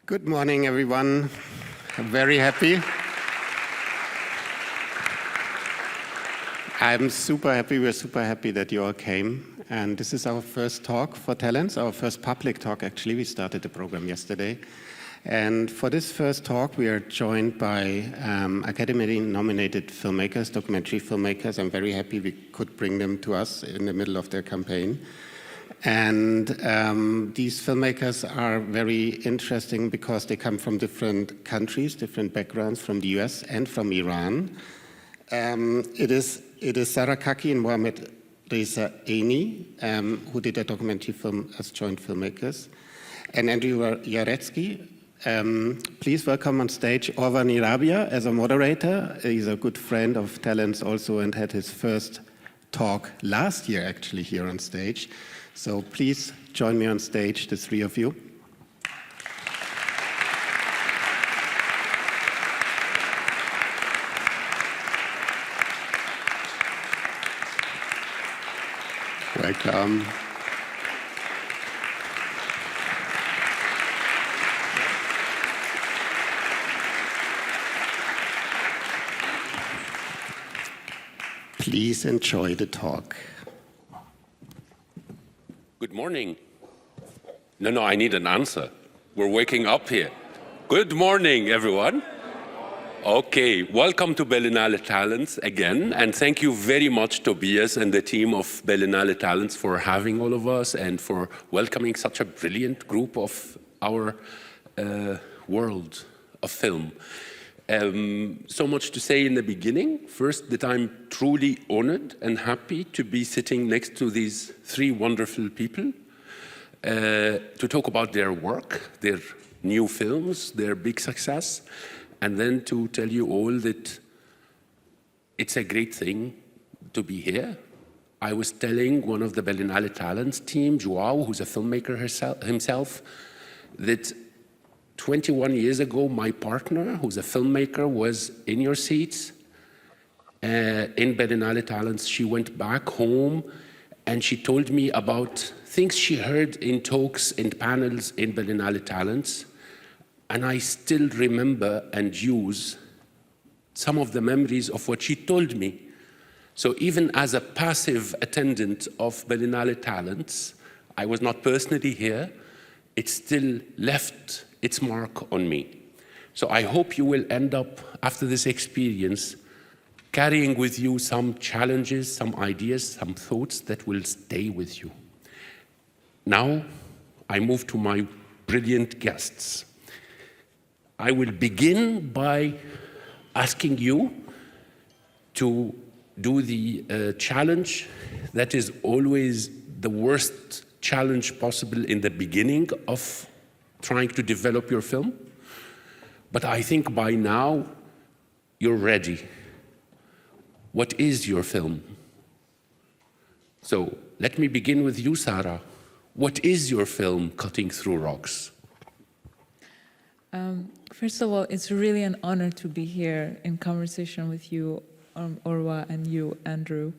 Good morning, everyone. I'm very happy. I'm super happy, we're super happy that you all came. And this is our first talk for Talents, our first public talk, actually. We started the program yesterday. And for this first talk, we are joined by Academy-nominated filmmakers, documentary filmmakers. I'm very happy we could bring them to us in the middle of their campaign. And these filmmakers are very interesting because they come from different countries, different backgrounds, from the US and from Iran. It is Sara Khaki Mohammadreza Eyni, who did a documentary film as joint filmmakers, and Andrew Jarecki. Please welcome on stage Orvan Irabia as a moderator. He's a good friend of Talents also and had his first talk last year actually here on stage. So please join me on stage, the three of you. Welcome. Please enjoy the talk. Good morning. No, I need an answer. We're waking up here. Good morning, everyone. Okay, welcome to Berlinale Talents again, and thank you very much, Tobias and the team of Berlinale Talents, for having all of us and for welcoming such a brilliant group of our world of film. So much to say in the beginning. First, that I'm truly honored and happy to be sitting next to these three wonderful people to talk about their work, their new films, their big success, and then to tell you all that it's a great thing to be here. I was telling one of the Berlinale Talents team, Joao, who's a filmmaker himself, that 21 years ago, my partner, who's a filmmaker, was in your seats in Berlinale Talents. She went back home and she told me about things she heard in talks and panels in Berlinale Talents. And I still remember and use some of the memories of what she told me. So even as a passive attendant of Berlinale Talents, I was not personally here, it still left its mark on me. So I hope you will end up, after this experience, carrying with you some challenges, some ideas, some thoughts that will stay with you. Now, I move to my brilliant guests. I will begin by asking you to do the challenge that is always the worst challenge possible in the beginning of trying to develop your film, but I think by now you're ready. What is your film? So let me begin with you, Sara. What is your film, Cutting Through Rocks? First of all, it's really an honor to be here in conversation with you, Orwa, and you, Andrew.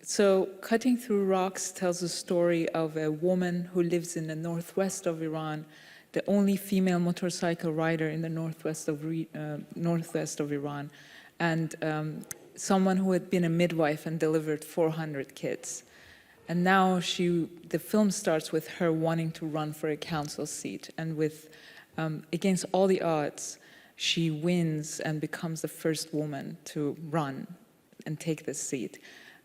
So Cutting Through Rocks tells a story of a woman who lives in the northwest of Iran, the only female motorcycle rider in the northwest of Iran, and someone who had been a midwife and delivered 400 kids. And now the film starts with her wanting to run for a council seat, and with against all the odds, she wins and becomes the first woman to run and take this seat.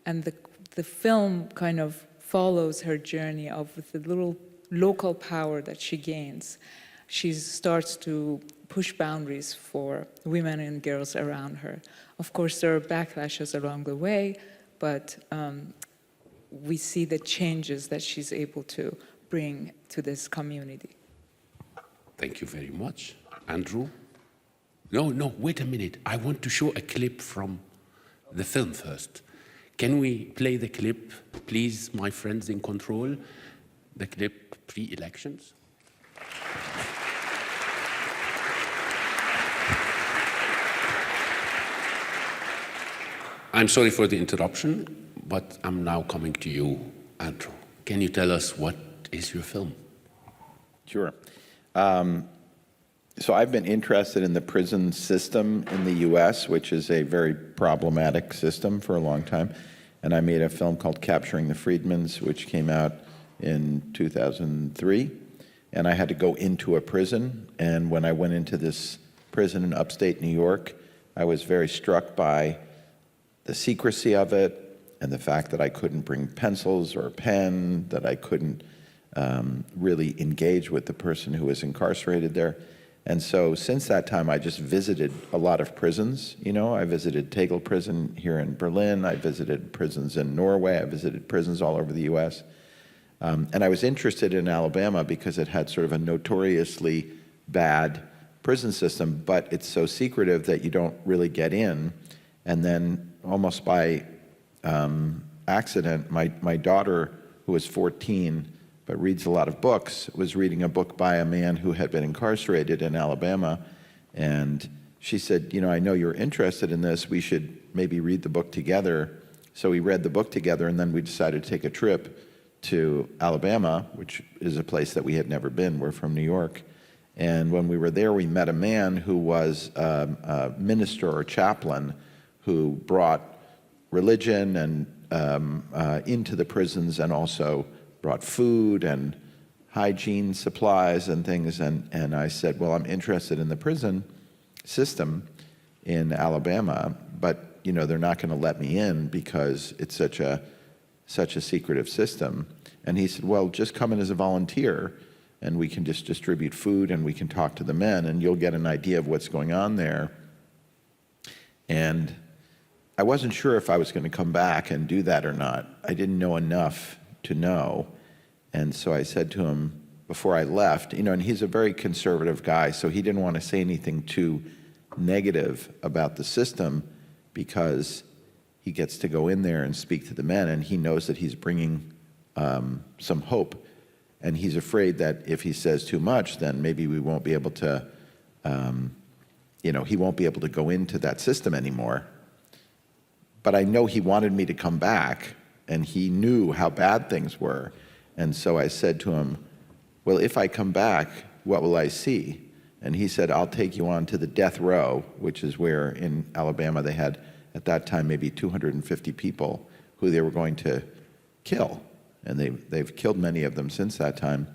And the film kind of follows her journey of with the little local power that she gains. She starts to push boundaries for women and girls around her. Of course, there are backlashes along the way, but we see the changes that she's able to bring to this community. Thank you very much. Andrew? No, wait a minute. I want to show a clip from the film first. Can we play the clip, please, my friends in control? The clip pre-elections. I'm sorry for the interruption, but I'm now coming to you, Andrew. Can you tell us what is your film? Sure. So I've been interested in the prison system in the US, which is a very problematic system for a long time. And I made a film called Capturing the Freedmans, which came out in 2003. And I had to go into a prison. And when I went into this prison in upstate New York, I was very struck by the secrecy of it and the fact that I couldn't bring pencils or a pen, that I couldn't really engage with the person who was incarcerated there. And so since that time, I just visited a lot of prisons. You know, I visited Tegel Prison here in Berlin. I visited prisons in Norway. I visited prisons all over the US. And I was interested in Alabama because it had sort of a notoriously bad prison system, but it's so secretive that you don't really get in. And then almost by accident, my daughter, who was 14, but reads a lot of books, was reading a book by a man who had been incarcerated in Alabama. And she said, you know, I know you're interested in this. We should maybe read the book together. So we read the book together, and then we decided to take a trip to Alabama, which is a place that we had never been. We're from New York. And when we were there, we met a man who was a minister or chaplain who brought religion and into the prisons, and also brought food and hygiene supplies and things. And I said, well, I'm interested in the prison system in Alabama, but you know, they're not going to let me in because it's such a secretive system. And he said, well, just come in as a volunteer and we can just distribute food and we can talk to the men and you'll get an idea of what's going on there. And I wasn't sure if I was going to come back and do that or not. I didn't know enough to know. And so I said to him before I left, you know, and he's a very conservative guy, so he didn't want to say anything too negative about the system because he gets to go in there and speak to the men, and he knows that he's bringing some hope. And he's afraid that if he says too much, then maybe we won't be able to, you know, he won't be able to go into that system anymore. But I know he wanted me to come back, and he knew how bad things were. And so I said to him, well, if I come back, what will I see? And he said, I'll take you on to the death row, which is where in Alabama they had, at that time, maybe 250 people who they were going to kill. And they've killed many of them since that time.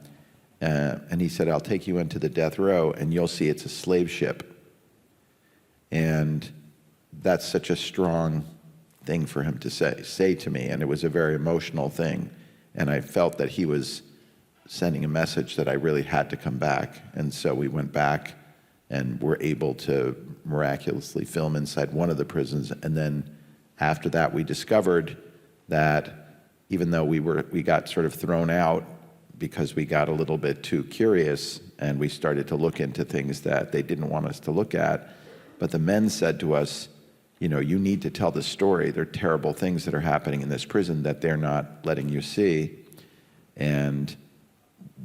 And he said, I'll take you into the death row, and you'll see it's a slave ship. And that's such a strong thing for him to say to me, and it was a very emotional thing. And I felt that he was sending a message that I really had to come back. And so we went back and were able to miraculously film inside one of the prisons. And then after that, we discovered that even though we got sort of thrown out because we got a little bit too curious and we started to look into things that they didn't want us to look at, but the men said to us, you know, you need to tell the story. There are terrible things that are happening in this prison that they're not letting you see. And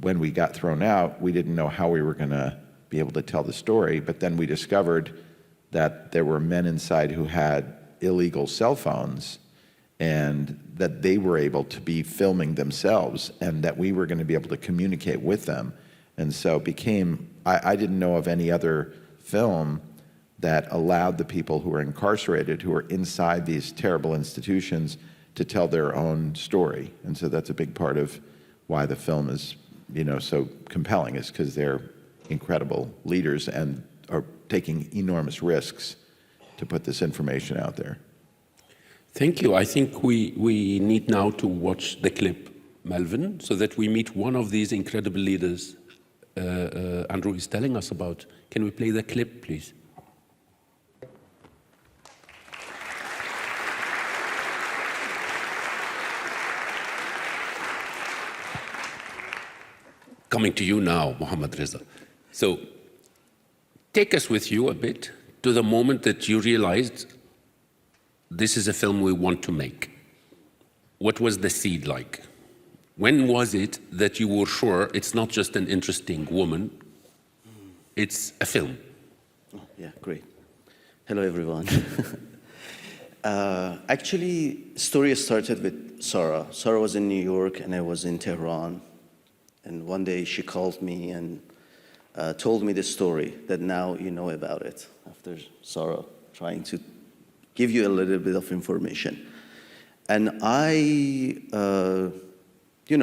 when we got thrown out, we didn't know how we were going to be able to tell the story. But then we discovered that there were men inside who had illegal cell phones and that they were able to be filming themselves and that we were going to be able to communicate with them. And so it became, I didn't know of any other film that allowed the people who were incarcerated, who were inside these terrible institutions, to tell their own story. And so that's a big part of why the film is, you know, so compelling, is because they're incredible leaders and are taking enormous risks to put this information out there. Thank you. I think we need now to watch the clip, Melvin, so that we meet one of these incredible leaders Andrew is telling us about. Can we play the clip, please? Coming to you now, Mohammadreza. So take us with you a bit to the moment that you realized this is a film we want to make. What was the seed like? When was it that you were sure it's not just an interesting woman, it's a film? Oh, yeah, great. Hello, everyone. Actually, story started with Sara. Sara was in New York and I was in Tehran. And one day she called me and told me the story that now you know about it, after Sara trying to give you a little bit of information. And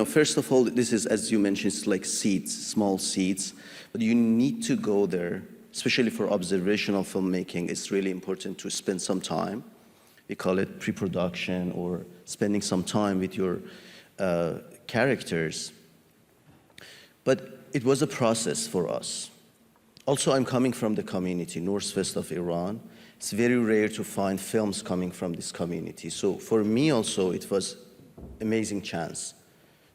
first of all, this is, as you mentioned, it's like seeds, small seeds, but you need to go there, especially for observational filmmaking. It's really important to spend some time. We call it pre-production, or spending some time with your characters. But it was a process for us. Also, I'm coming from the community, northwest of Iran. It's very rare to find films coming from this community. So for me also, it was an amazing chance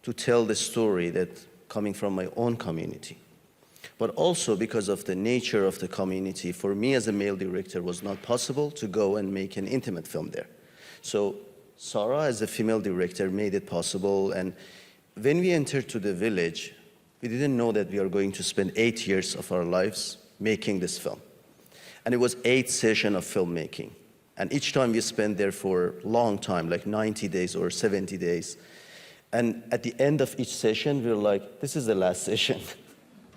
to tell the story that coming from my own community. But also because of the nature of the community, for me as a male director, it was not possible to go and make an intimate film there. So Sara, as a female director, made it possible. And when we entered to the village, we didn't know that we are going to spend 8 years of our lives making this film. And it was 8 sessions of filmmaking. And each time we spent there for a long time, like 90 days or 70 days. And at the end of each session, we were like, this is the last session.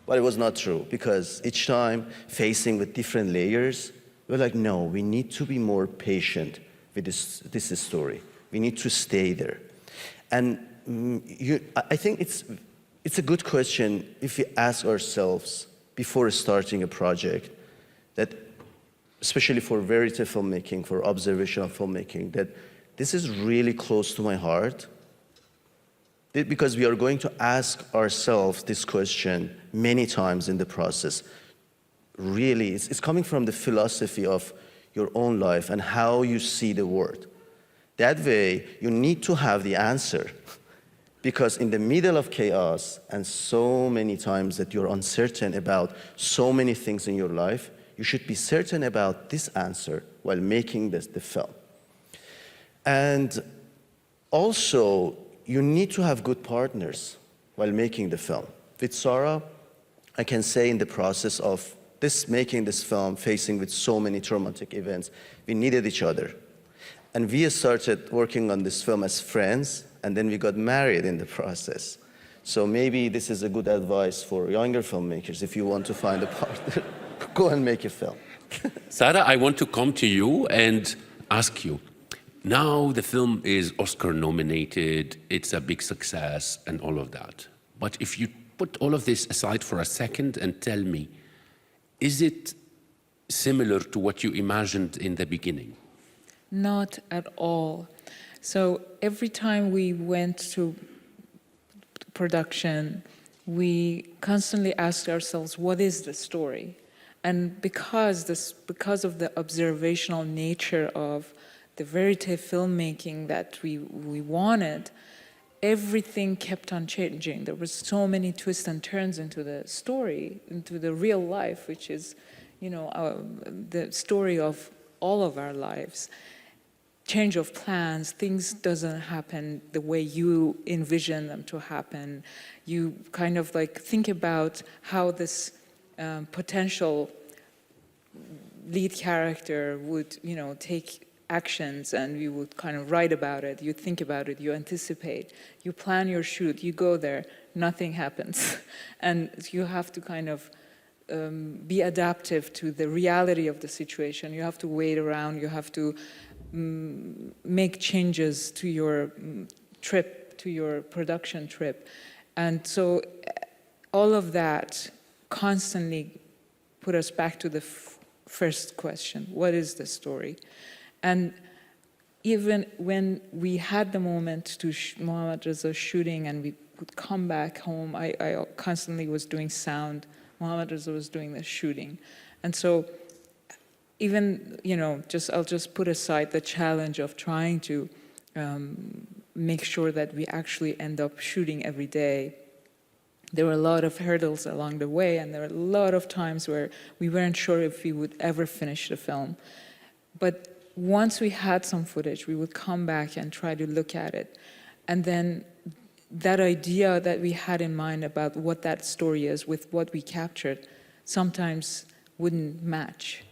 But it was not true, because each time facing with different layers, we're like, no, we need to be more patient with this story. We need to stay there. And I think it's a good question if we ask ourselves before starting a project, that especially for verite filmmaking, for observational filmmaking, that this is really close to my heart, because we are going to ask ourselves this question many times in the process. Really, it's coming from the philosophy of your own life and how you see the world. That way, you need to have the answer, because in the middle of chaos and so many times that you're uncertain about so many things in your life, you should be certain about this answer while making the film. And also, you need to have good partners while making the film. With Sara, I can say in the process of making this film, facing with so many traumatic events, we needed each other. And we started working on this film as friends, and then we got married in the process. So maybe this is a good advice for younger filmmakers. If you want to find a partner, go and make a film. Sara, I want to come to you and ask you, now the film is Oscar nominated, it's a big success and all of that. But if you put all of this aside for a second and tell me, is it similar to what you imagined in the beginning? Not at all. So every time we went to production, we constantly asked ourselves, what is the story? And because of the observational nature of the verite filmmaking that we wanted, everything kept on changing. There were so many twists and turns into the story, into the real life, which is, the story of all of our lives. Change of plans, things doesn't happen the way you envision them to happen. You kind of like think about how this potential lead character would, take actions, and you would kind of write about it, you think about it, you anticipate, you plan your shoot, you go there, nothing happens. And you have to kind of be adaptive to the reality of the situation. You have to wait around, you have to make changes to your trip, to your production trip. And so all of that constantly put us back to the first question, what is the story? And even when we had the moment to Mohammadreza shooting and we would come back home, I constantly was doing sound, Mohammadreza was doing the shooting. And so even, I'll just put aside the challenge of trying to make sure that we actually end up shooting every day. There were a lot of hurdles along the way, and there were a lot of times where we weren't sure if we would ever finish the film. But once we had some footage, we would come back and try to look at it. And then that idea that we had in mind about what that story is with what we captured sometimes wouldn't match.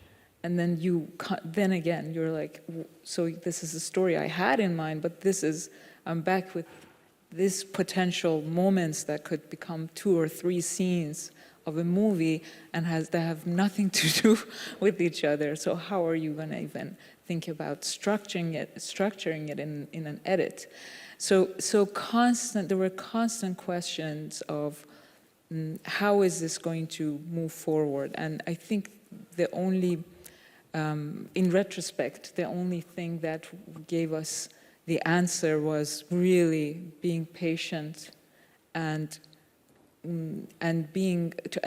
And then you're like, so this is a story I had in mind, but I'm back with these potential moments that could become 2 or 3 scenes of a movie and they have nothing to do with each other. So how are you going to even think about structuring it in an edit? So there were constant questions of how is this going to move forward? And I think the only, in retrospect, the only thing that gave us the answer was really being patient and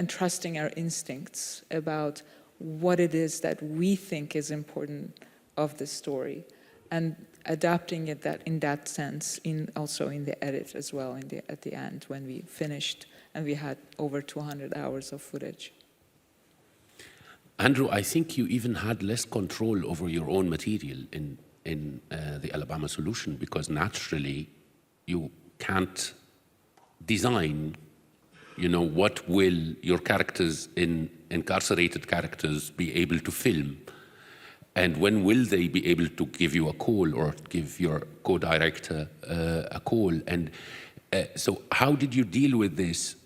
trusting our instincts about what it is that we think is important of the story, and adapting it in that sense, also in the edit as well, at the end when we finished and we had over 200 hours of footage. Andrew, I think you even had less control over your own material in the Alabama Solution, because naturally you can't design, what will your characters, incarcerated characters, be able to film, and when will they be able to give you a call or give your co-director a call? And so how did you deal with this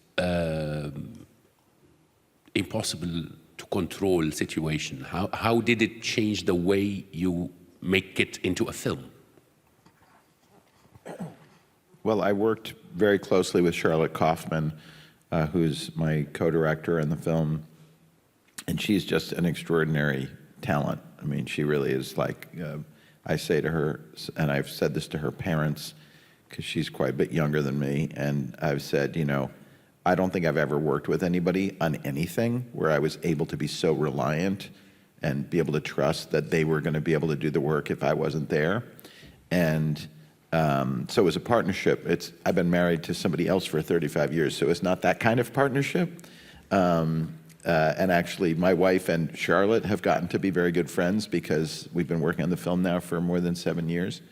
impossible to control situation? How did it change the way you make it into a film? Well, I worked very closely with Charlotte Kaufman, who's my co-director in the film, and she's just an extraordinary talent. I mean, she really is like, I say to her, and I've said this to her parents, because she's quite a bit younger than me, and I've said, I don't think I've ever worked with anybody on anything where I was able to be so reliant and be able to trust that they were going to be able to do the work if I wasn't there. And so it was a partnership. I've been married to somebody else for 35 years, so it's not that kind of partnership. And actually, my wife and Charlotte have gotten to be very good friends because we've been working on the film now for more than 7 years.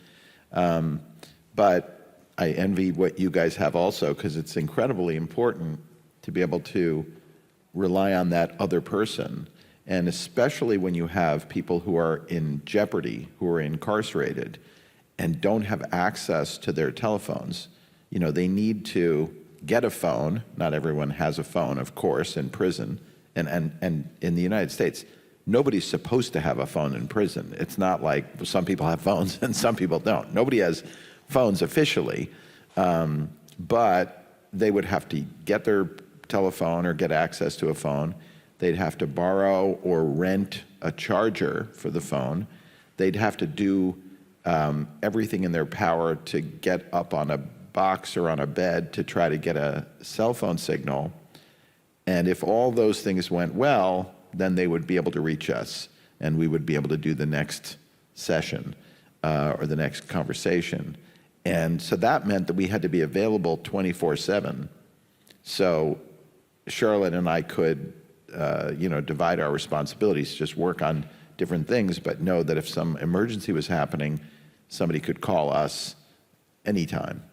But I envy what you guys have also, because it's incredibly important to be able to rely on that other person. And especially when you have people who are in jeopardy, who are incarcerated, and don't have access to their telephones. They need to get a phone. Not everyone has a phone, of course, in prison. And in the United States, nobody's supposed to have a phone in prison. It's not like some people have phones and some people don't. Nobody has phones officially, but they would have to get their telephone or get access to a phone. They'd have to borrow or rent a charger for the phone. They'd have to do everything in their power to get up on a box or on a bed to try to get a cell phone signal. And if all those things went well, then they would be able to reach us, and we would be able to do the next session or the next conversation. And so that meant that we had to be available 24/7. So Charlotte and I could, divide our responsibilities, just work on different things, but know that if some emergency was happening, somebody could call us anytime.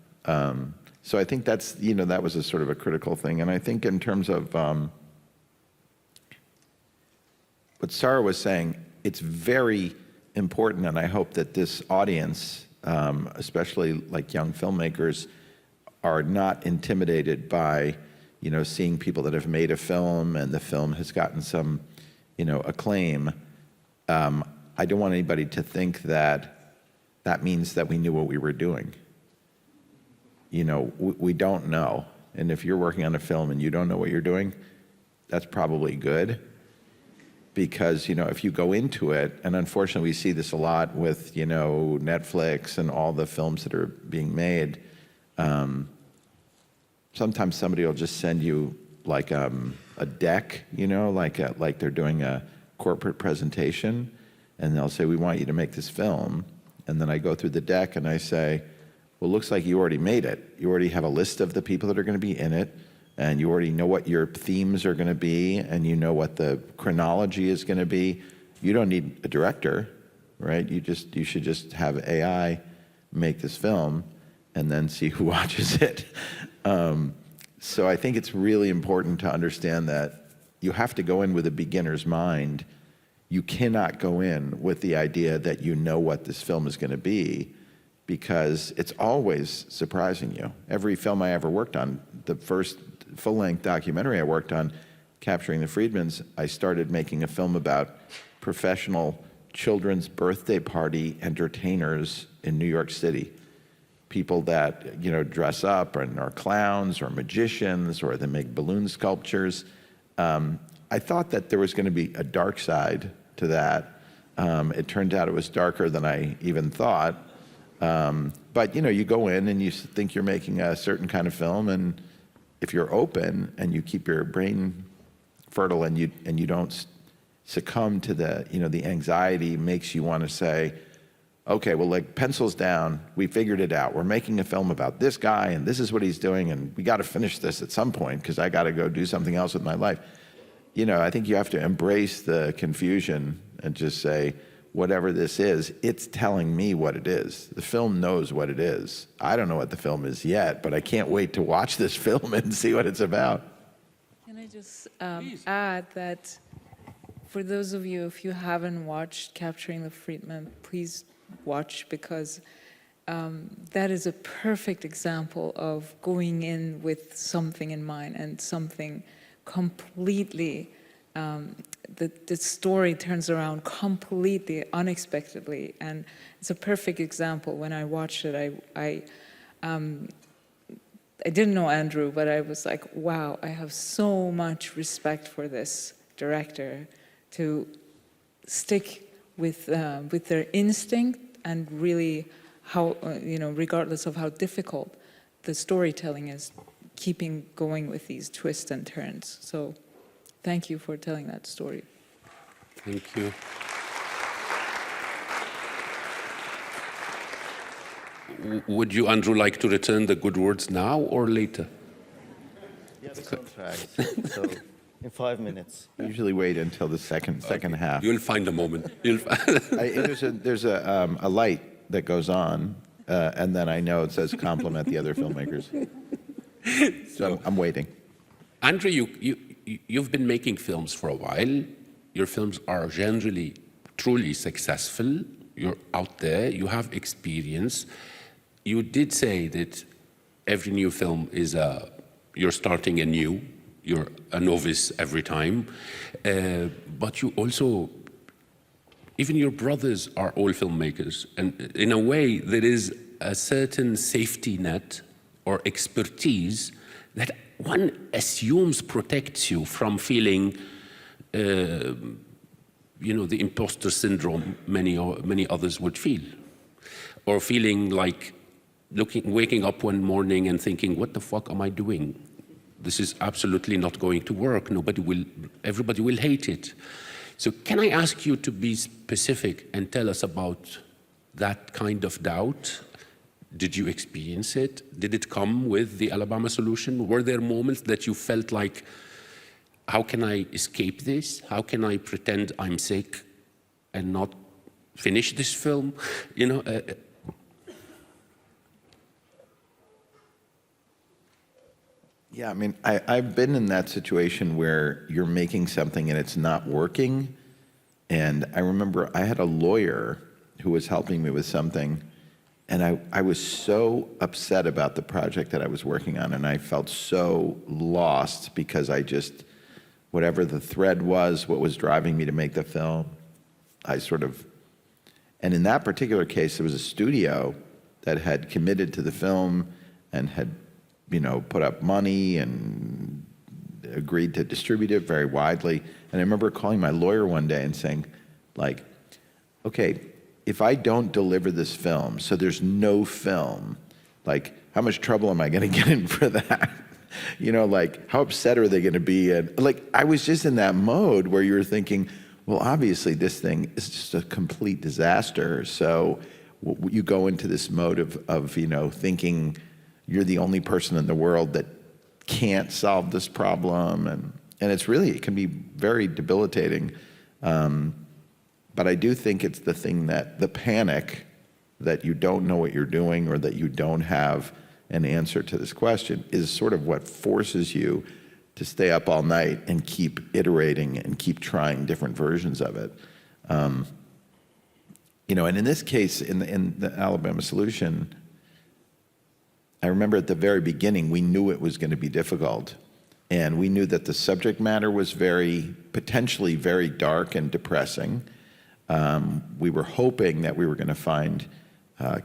So I think that's, that was a sort of a critical thing. And I think in terms of what Sara was saying, it's very important, and I hope that this audience, especially like young filmmakers, are not intimidated by, seeing people that have made a film and the film has gotten some, acclaim. I don't want anybody to think that that means that we knew what we were doing. We don't know. And if you're working on a film and you don't know what you're doing, that's probably good. Because, if you go into it, and unfortunately we see this a lot with, Netflix and all the films that are being made, sometimes somebody will just send you like a deck, like they're doing a corporate presentation, and they'll say, we want you to make this film. And then I go through the deck and I say, well, it looks like you already made it. You already have a list of the people that are going to be in it, and you already know what your themes are going to be, and you know what the chronology is going to be. You don't need a director, right? You should just have AI make this film and then see who watches it. So I think it's really important to understand that you have to go in with a beginner's mind. You cannot go in with the idea that you know what this film is going to be, because it's always surprising you. Every film I ever worked on, the first full-length documentary I worked on, Capturing the Freedmans, I started making a film about professional children's birthday party entertainers in New York City. People that, dress up and are clowns or magicians, or they make balloon sculptures. I thought that there was going to be a dark side to that. It turned out it was darker than I even thought. But you go in and you think you're making a certain kind of film, and if you're open and you keep your brain fertile and you don't succumb to the anxiety makes you want to say, okay, well, like, pencils down, we figured it out. We're making a film about this guy, and this is what he's doing, and we got to finish this at some point because I got to go do something else with my life. I think you have to embrace the confusion and just say, whatever this is, it's telling me what it is. The film knows what it is. I don't know what the film is yet, but I can't wait to watch this film and see what it's about. Can I just add that for those of you, if you haven't watched Capturing the Freedmen, please watch, because that is a perfect example of going in with something in mind and something completely, the story turns around completely unexpectedly. And it's a perfect example. When I watched it, I didn't know Andrew, but I was like, wow, I have so much respect for this director to stick with their instinct, and really how, regardless of how difficult the storytelling is, keeping going with these twists and turns. So thank you for telling that story. Thank you. Would you, Andrew, like to return the good words now or later? Yes, contract. So in 5 minutes. I usually wait until the second half. You'll find a moment. There's a light that goes on, and then I know it says compliment the other filmmakers. So I'm waiting. Andrew, you've been making films for a while. Your films are generally truly successful. You're out there. You have experience. You did say that every new film is you're starting anew. You're a novice every time. But you also, even your brothers are all filmmakers. And in a way, there is a certain safety net or expertise that one assumes protects you from feeling, the imposter syndrome many others would feel. Or feeling like waking up one morning and thinking, what the fuck am I doing? This is absolutely not going to work. Everybody will hate it. So can I ask you to be specific and tell us about that kind of doubt? Did you experience it? Did it come with the Alabama solution? Were there moments that you felt like, how can I escape this? How can I pretend I'm sick and not finish this film? Yeah, I mean, I've been in that situation where you're making something and it's not working. And I remember I had a lawyer who was helping me with something, and I was so upset about the project that I was working on, and I felt so lost because whatever the thread was, what was driving me to make the film, and in that particular case, there was a studio that had committed to the film and had, put up money and agreed to distribute it very widely. And I remember calling my lawyer one day and saying, like, okay, if I don't deliver this film, so there's no film, like, how much trouble am I going to get in for that? How upset are they going to be? And I was just in that mode where you're thinking, well, obviously this thing is just a complete disaster. So you go into this mode of thinking you're the only person in the world that can't solve this problem. And it can be very debilitating. But I do think it's the panic that you don't know what you're doing or that you don't have an answer to this question is sort of what forces you to stay up all night and keep iterating and keep trying different versions of it. And in this case, in the Alabama solution, I remember at the very beginning, we knew it was going to be difficult. And we knew that the subject matter was potentially very dark and depressing. We were hoping that we were going to find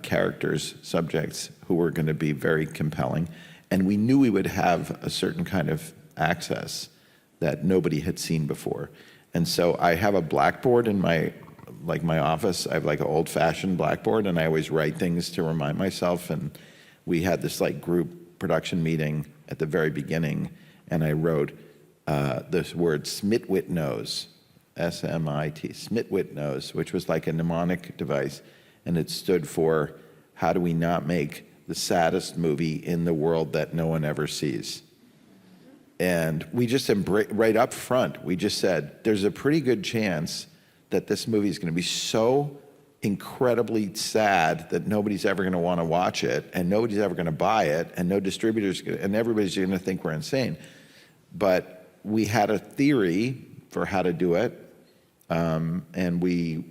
characters, subjects who were going to be very compelling. And we knew we would have a certain kind of access that nobody had seen before. And so I have a blackboard in my office. I have like an old-fashioned blackboard, and I always write things to remind myself. And we had this like group production meeting at the very beginning, and I wrote this word Smitwit-nose, S-M-I-T, Smitwit-nose, which was like a mnemonic device, and it stood for, how do we not make the saddest movie in the world that no one ever sees? And we just right up front, we just said, there's a pretty good chance that this movie is going to be so incredibly sad that nobody's ever going to want to watch it, and nobody's ever going to buy it, and no distributors, and everybody's going to think we're insane. But we had a theory for how to do it, and we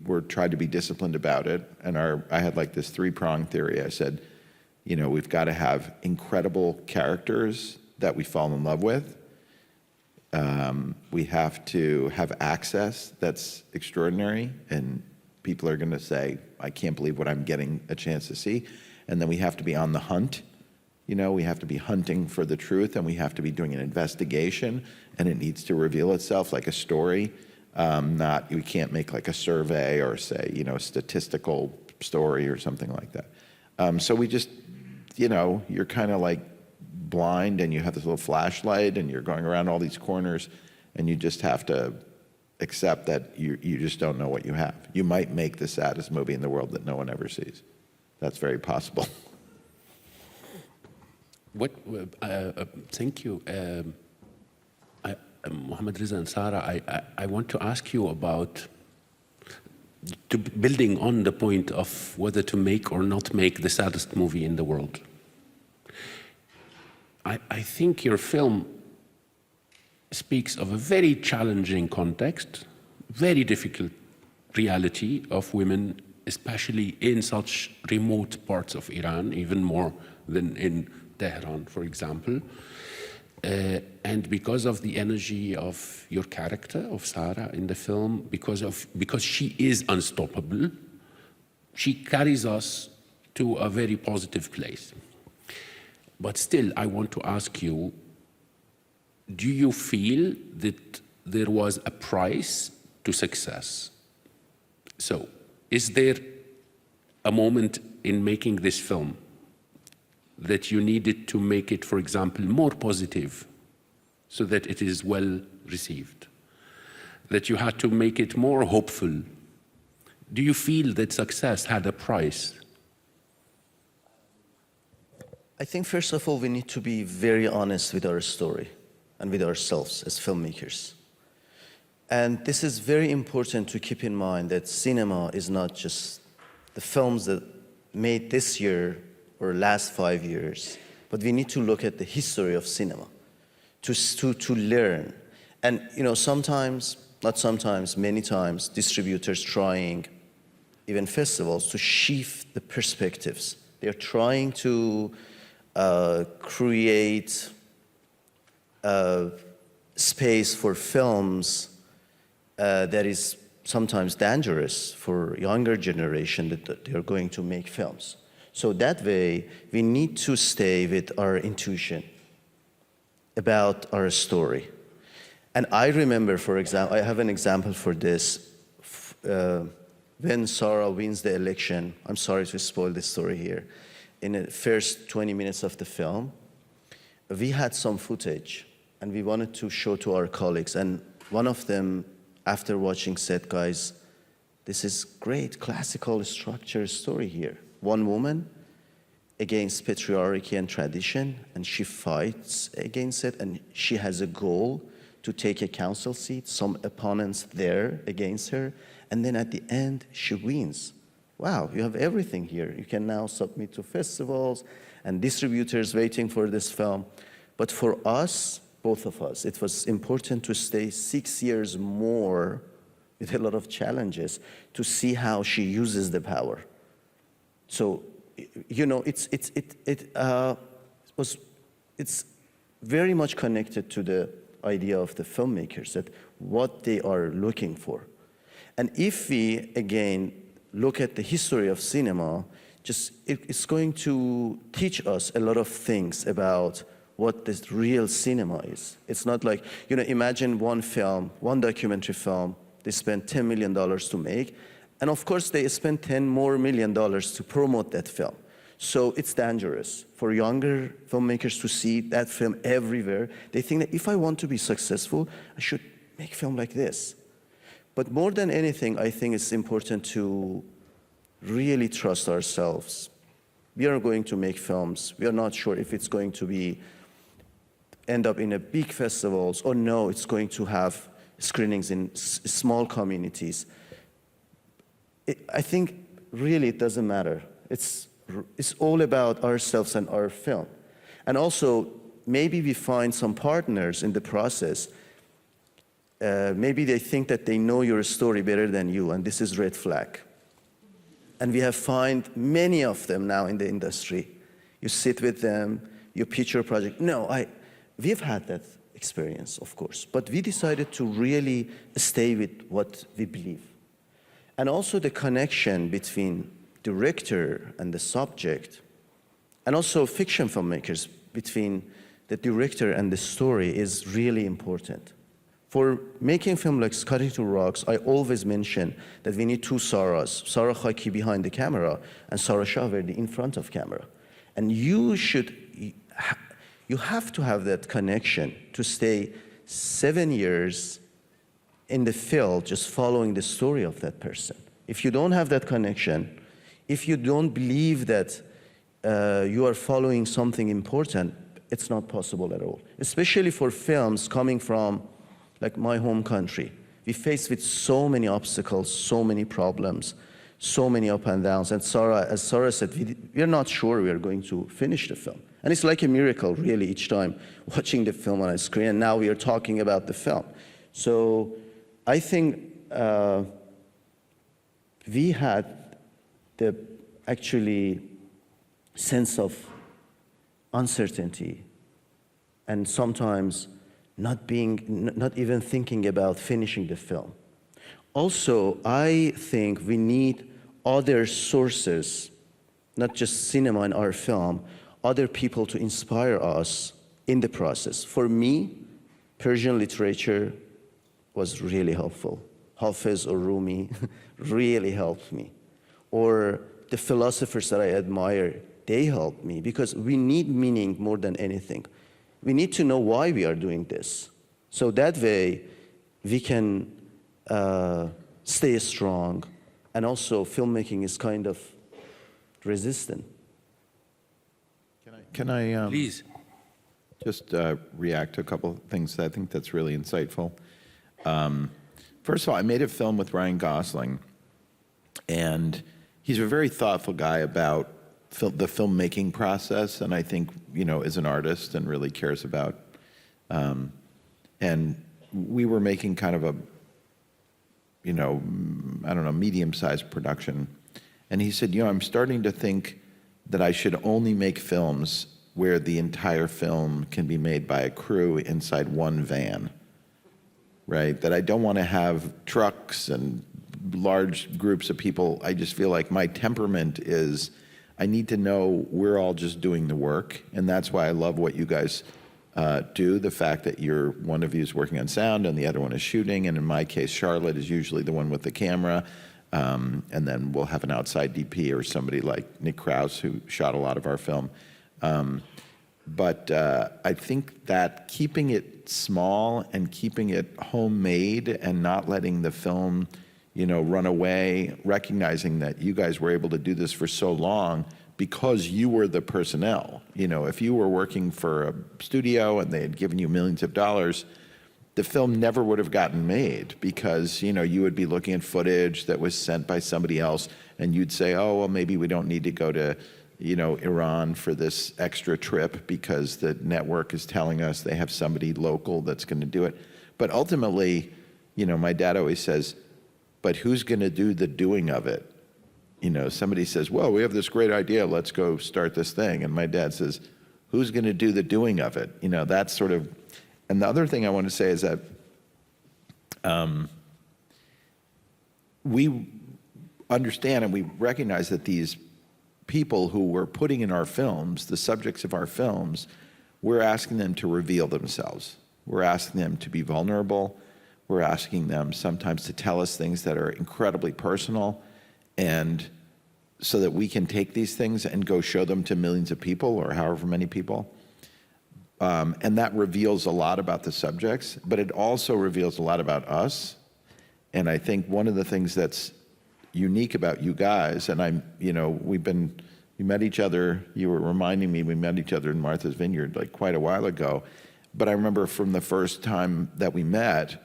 were tried to be disciplined about it. And I had like this three-pronged theory. I said, we've got to have incredible characters that we fall in love with. We have to have access that's extraordinary, and people are going to say, I can't believe what I'm getting a chance to see. And then we have to be on the hunt. We have to be hunting for the truth, and we have to be doing an investigation, and it needs to reveal itself like a story. We can't make like a survey or say, a statistical story or something like that. So we just, you're kind of like blind, and you have this little flashlight, and you're going around all these corners, and you just have to accept that you just don't know what you have. You might make the saddest movie in the world that no one ever sees. That's very possible. Thank you. Mohammadreza and Sara, I want to ask you about building on the point of whether to make or not make the saddest movie in the world. I think your film speaks of a very challenging context, very difficult reality of women, especially in such remote parts of Iran, even more than in Tehran, for example. And because of the energy of your character, of Sara, in the film, because she is unstoppable, she carries us to a very positive place. But still, I want to ask you, do you feel that there was a price to success? So, is there a moment in making this film that you needed to make it, for example, more positive so that it is well received? That you had to make it more hopeful? Do you feel that success had a price? I think, first of all, we need to be very honest with our story and with ourselves as filmmakers. And this is very important to keep in mind, that cinema is not just the films that made this year or last 5 years, but we need to look at the history of cinema to learn. And sometimes, not sometimes, many times, distributors trying, even festivals, to shift the perspectives. They're trying to create space for films that is sometimes dangerous for younger generation that they're going to make films. So that way, we need to stay with our intuition about our story. And I remember, for example, I have an example for this. When Sara wins the election, I'm sorry to spoil the story here, in the first 20 minutes of the film, we had some footage and we wanted to show to our colleagues. And one of them, after watching, said, guys, this is great classical structure story here. One woman against patriarchy and tradition, and she fights against it, and she has a goal to take a council seat, some opponents there against her, and then at the end, she wins. Wow, you have everything here. You can now submit to festivals and distributors waiting for this film. But for us, both of us, it was important to stay 6 years more with a lot of challenges to see how she uses the power. So, it's very much connected to the idea of the filmmakers, that what they are looking for. And if we, again, look at the history of cinema, it's going to teach us a lot of things about what this real cinema is. It's not like, imagine one film, one documentary film, they spent $10 million to make, and of course they spent $10 million more to promote that film. So it's dangerous for younger filmmakers to see that film everywhere. They think that if I want to be successful, I should make film like this. But more than anything, I think it's important to really trust ourselves. We are going to make films. We are not sure if it's going to end up in a big festivals, or no, it's going to have screenings in small communities. I think really it doesn't matter. It's all about ourselves and our film. And also, maybe we find some partners in the process. Maybe they think that they know your story better than you, and this is red flag. And we have found many of them now in the industry. You sit with them, you pitch your project. No, we've had that experience, of course, but we decided to really stay with what we believe. And also the connection between director and the subject, and also fiction filmmakers, between the director and the story is really important. For making film like Cutting Through Rocks, I always mention that we need two Saras, Sara Khaki behind the camera and Sara Shahverdi in front of camera. And you have to have that connection to stay 7 years in the field just following the story of that person. If you don't have that connection, if you don't believe that you are following something important, it's not possible at all. Especially for films coming from like my home country. We faced with so many obstacles, so many problems, so many up and downs. And as Sara said, we're not sure we are going to finish the film. And it's like a miracle, really, each time watching the film on a screen, and now we are talking about the film. So I think we had the actually sense of uncertainty, and sometimes not even thinking about finishing the film. Also, I think we need other sources, not just cinema in our film, other people to inspire us in the process. For me, Persian literature was really helpful. Hafez or Rumi really helped me. Or the philosophers that I admire, they helped me, because we need meaning more than anything. We need to know why we are doing this. So that way, we can stay strong, and also filmmaking is kind of resistant. Can I Please. just react to a couple of things? I think that's really insightful. First of all, I made a film with Ryan Gosling, and he's a very thoughtful guy about the filmmaking process, and I think, is an artist and really cares about. And we were making kind of a, medium-sized production. And he said, I'm starting to think that I should only make films where the entire film can be made by a crew inside one van, right? That I don't want to have trucks and large groups of people. I just feel like my temperament is, I need to know we're all just doing the work. And that's why I love what you guys do, the fact that one of you is working on sound and the other one is shooting. And in my case, Charlotte is usually the one with the camera. And then we'll have an outside DP or somebody like Nick Krause, who shot a lot of our film. But I think that keeping it small and keeping it homemade and not letting the film, run away, recognizing that you guys were able to do this for so long because you were the personnel. If you were working for a studio and they had given you millions of dollars, the film never would have gotten made, because you would be looking at footage that was sent by somebody else, and you'd say, oh, well, maybe we don't need to go to Iran for this extra trip because the network is telling us they have somebody local that's going to do it. But ultimately, my dad always says, but who's going to do the doing of it? Somebody says, well, we have this great idea, let's go start this thing. And my dad says, who's going to do the doing of it? You know, that's sort of, and the other thing I want to say is that we understand and we recognize that these people who we're putting in our films, the subjects of our films, we're asking them to reveal themselves. We're asking them to be vulnerable. We're asking them sometimes to tell us things that are incredibly personal, and so that we can take these things and go show them to millions of people or however many people. And that reveals a lot about the subjects, but it also reveals a lot about us. And I think one of the things that's unique about you guys, and we met each other, you were reminding me, we met each other in Martha's Vineyard like quite a while ago. But I remember from the first time that we met,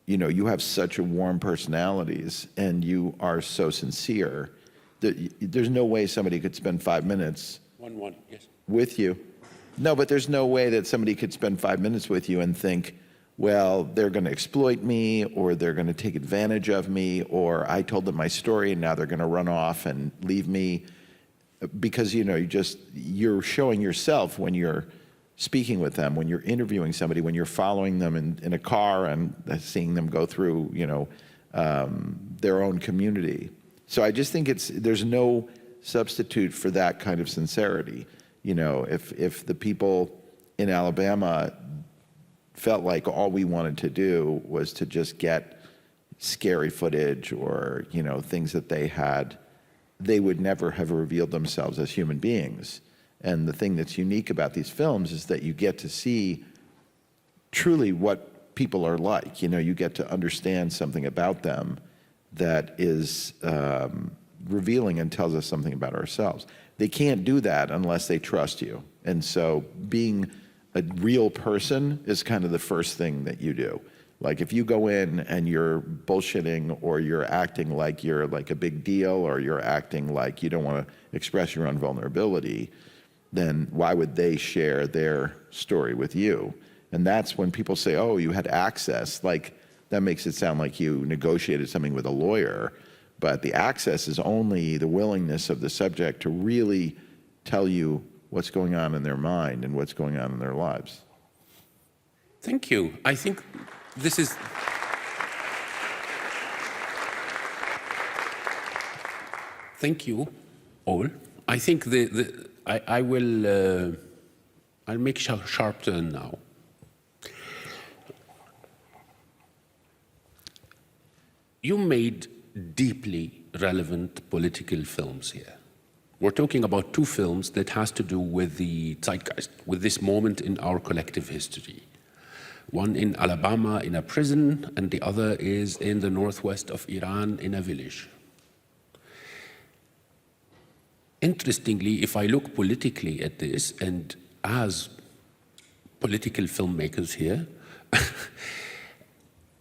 you know, you have such a warm personalities and you are so sincere that there's no way somebody could spend 5 minutes yes. with you. No, but there's no way that somebody could spend 5 minutes with you and think, well, they're going to exploit me, or they're going to take advantage of me, or I told them my story and now they're going to run off and leave me. Because, you know, you're showing yourself when you're speaking with them, when you're interviewing somebody, when you're following them in a car and seeing them go through, you know, their own community. So I just think there's no substitute for that kind of sincerity. You know, if the people in Alabama felt like all we wanted to do was to just get scary footage or, you know, things that they had, they would never have revealed themselves as human beings. And the thing that's unique about these films is that you get to see truly what people are like. You know, you get to understand something about them that is revealing and tells us something about ourselves. They can't do that unless they trust you. And so being a real person is kind of the first thing that you do. Like if you go in and you're bullshitting, or you're acting like you're like a big deal, or you're acting like you don't want to express your own vulnerability, then why would they share their story with you? And that's when people say, oh, you had access, like that makes it sound like you negotiated something with a lawyer. But the access is only the willingness of the subject to really tell you what's going on in their mind and what's going on in their lives. Thank you. I think this is... Thank you all. I think I'll make a sharp turn now. You made deeply relevant political films here. We're talking about two films that has to do with the zeitgeist, with this moment in our collective history. One in Alabama in a prison, and the other is in the northwest of Iran in a village. Interestingly, if I look politically at this, and as political filmmakers here,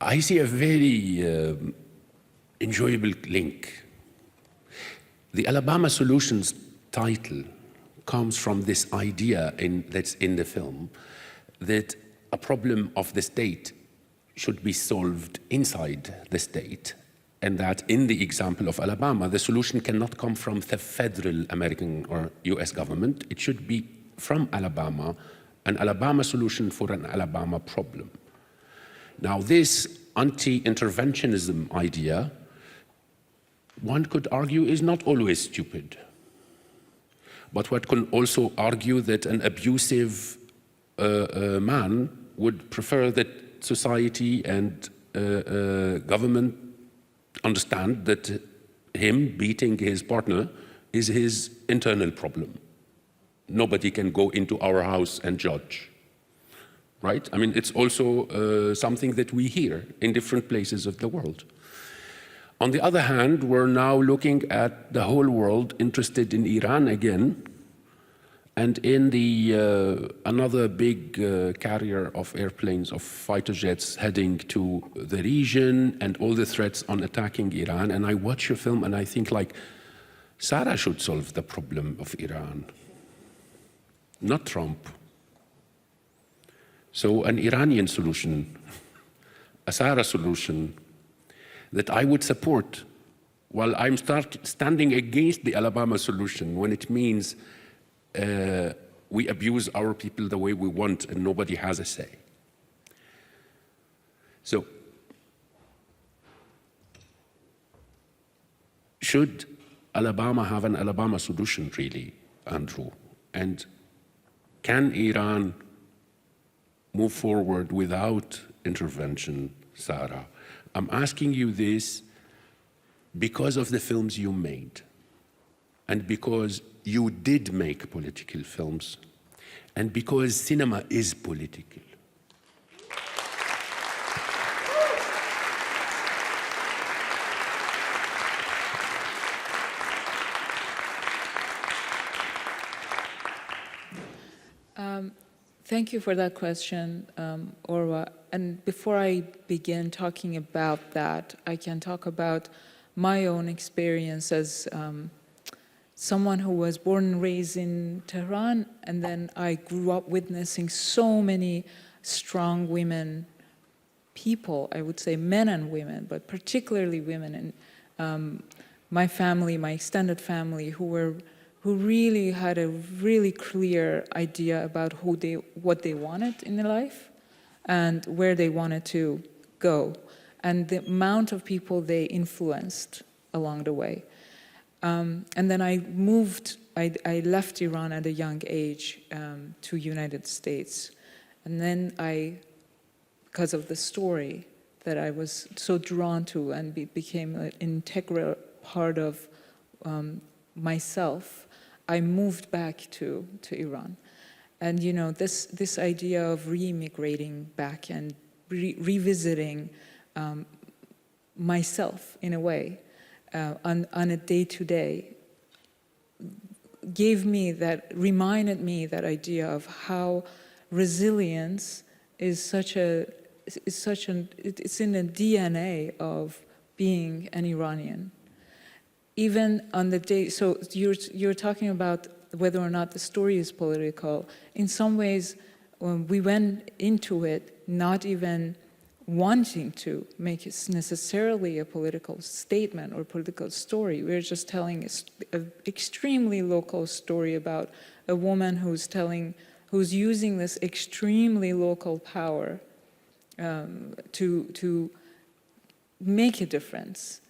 I see a very enjoyable link. The Alabama Solutions title comes from this idea that's in the film, that a problem of the state should be solved inside the state, and that in the example of Alabama, the solution cannot come from the federal American or US government. It should be from Alabama, an Alabama solution for an Alabama problem. Now, this anti-interventionism idea, one could argue, is not always stupid. But one can also argue that an abusive man would prefer that society and government understand that him beating his partner is his internal problem. Nobody can go into our house and judge, right? I mean, it's also something that we hear in different places of the world. On the other hand, we're now looking at the whole world interested in Iran again, and in the another big carrier of airplanes, of fighter jets heading to the region, and all the threats on attacking Iran. And I watch your film and I think, like, Sara should solve the problem of Iran, not Trump. So an Iranian solution, a Sara solution, that I would support, while I'm standing against the Alabama solution when it means we abuse our people the way we want and nobody has a say. So, should Alabama have an Alabama solution, really, Andrew? And can Iran move forward without intervention, Sara? I'm asking you this because of the films you made, and because you did make political films, and because cinema is political. Thank you for that question, Orwa. And before I begin talking about that, I can talk about my own experience as someone who was born and raised in Tehran, and then I grew up witnessing so many strong women, people, I would say men and women, but particularly women in my family, my extended family, who really had a really clear idea about what they wanted in their life and where they wanted to go, and the amount of people they influenced along the way. And then I left Iran at a young age to United States. And then because of the story that I was so drawn to and became an integral part of myself, I moved back to Iran. And you know, this idea of re-immigrating back and revisiting myself in a way on a day-to-day reminded me that idea of how resilience is it's in the DNA of being an Iranian. Even on the day, so you're talking about whether or not the story is political. In some ways, we went into it not even wanting to make it necessarily a political statement or political story. We're just telling an extremely local story about a woman who's using this extremely local power to make a difference.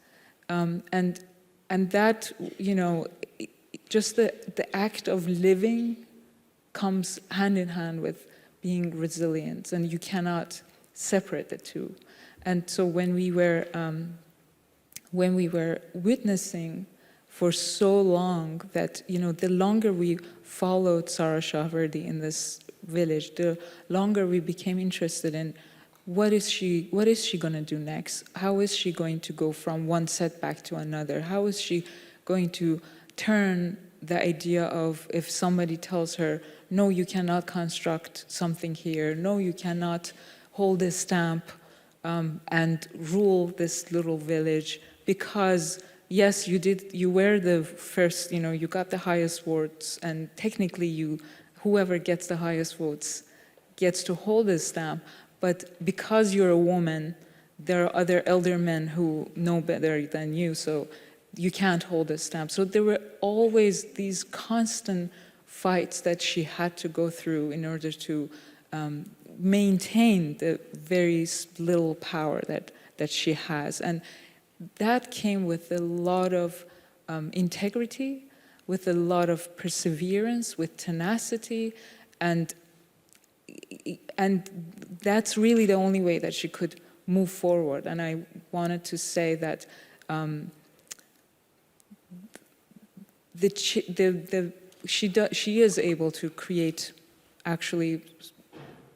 And that, you know, just the act of living comes hand in hand with being resilient, and you cannot separate the two. And so when we were witnessing for so long that, you know, the longer we followed Sara Shahverdi in this village, the longer we became interested in what is she going to do next? How is she going to go from one setback to another? How is she going to turn the idea of, if somebody tells her, no, you cannot construct something here, no, you cannot hold a stamp and rule this little village, because yes, you were the first, you know, you got the highest votes, and technically whoever gets the highest votes gets to hold a stamp. But because you're a woman, there are other elder men who know better than you, so you can't hold a stamp. So there were always these constant fights that she had to go through in order to maintain the very little power that she has. And that came with a lot of integrity, with a lot of perseverance, with tenacity, and that's really the only way that she could move forward. And I wanted to say that she is able to create actually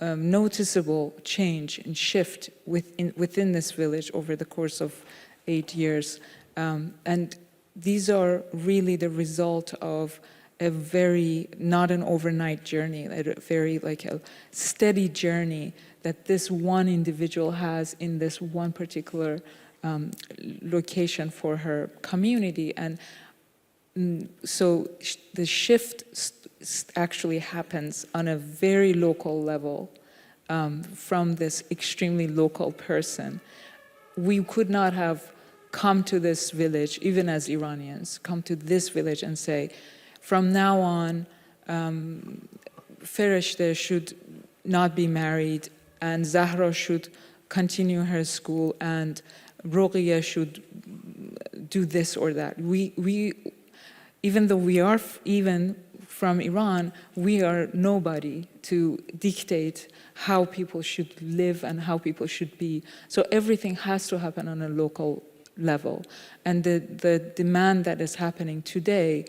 noticeable change and shift within this village over the course of 8 years. And these are really the result of a very, not an overnight journey, a very like a steady journey that this one individual has in this one particular location for her community. And so the shift actually happens on a very local level from this extremely local person. We could not have come to this village, even as Iranians, come to this village and say, from now on, Ferishte should not be married, and Zahra should continue her school, and Ruqya should do this or that. Even though we are even from Iran, we are nobody to dictate how people should live and how people should be. So everything has to happen on a local level. And the demand that is happening today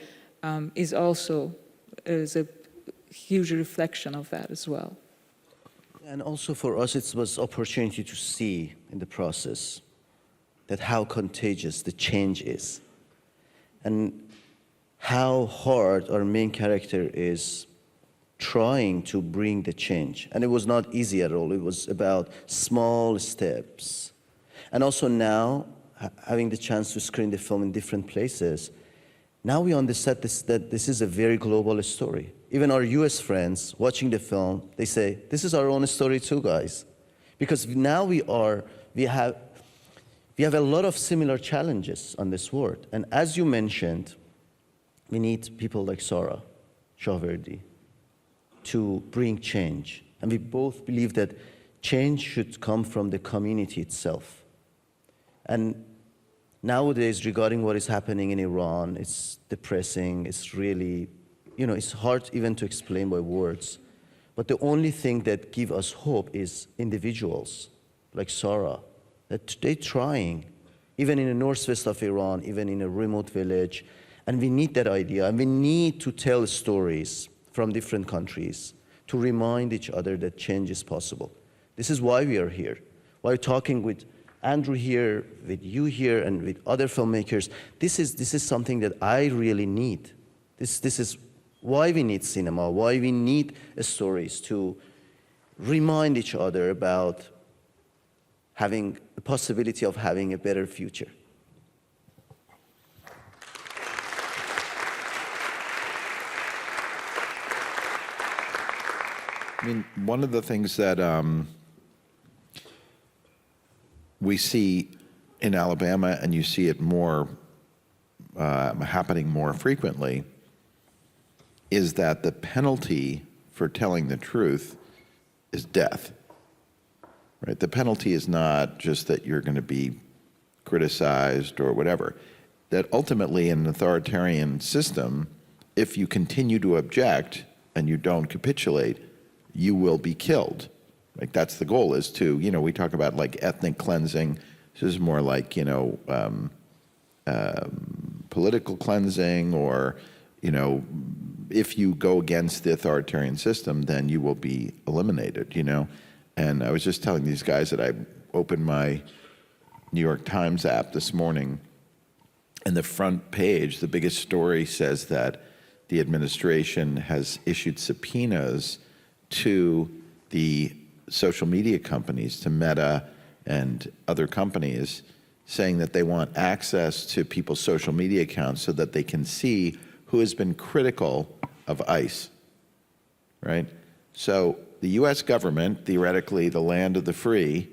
is also a huge reflection of that as well. And also for us, it was opportunity to see in the process that how contagious the change is, and how hard our main character is trying to bring the change. And it was not easy at all. It was about small steps. And also now, having the chance to screen the film in different places, now we understand that this is a very global story. Even our US friends watching the film, they say, this is our own story too, guys. Because now we have a lot of similar challenges on this world. And as you mentioned, we need people like Sara Shahverdi to bring change. And we both believe that change should come from the community itself. And nowadays, regarding what is happening in Iran, it's depressing, it's really, it's hard even to explain by words. But the only thing that gives us hope is individuals like Sara, that they're trying, even in the northwest of Iran, even in a remote village. And we need that idea, and we need to tell stories from different countries to remind each other that change is possible. This is why we are here. Why we're talking with Andrew here, with you here, and with other filmmakers. This is something that I really need. This is why we need cinema, why we need stories to remind each other about having the possibility of having a better future. I mean, one of the things that we see in Alabama, and you see it more happening more frequently, is that the penalty for telling the truth is death. Right? The penalty is not just that you're going to be criticized or whatever. That ultimately, in an authoritarian system, if you continue to object and you don't capitulate, you will be killed. Like, that's the goal, is to, we talk about like ethnic cleansing. This is more like, political cleansing, or, if you go against the authoritarian system, then you will be eliminated, And I was just telling these guys that I opened my New York Times app this morning, and the front page, the biggest story says that the administration has issued subpoenas to the social media companies, to Meta and other companies, saying that they want access to people's social media accounts so that they can see who has been critical of ICE, right? So the US government, theoretically the land of the free,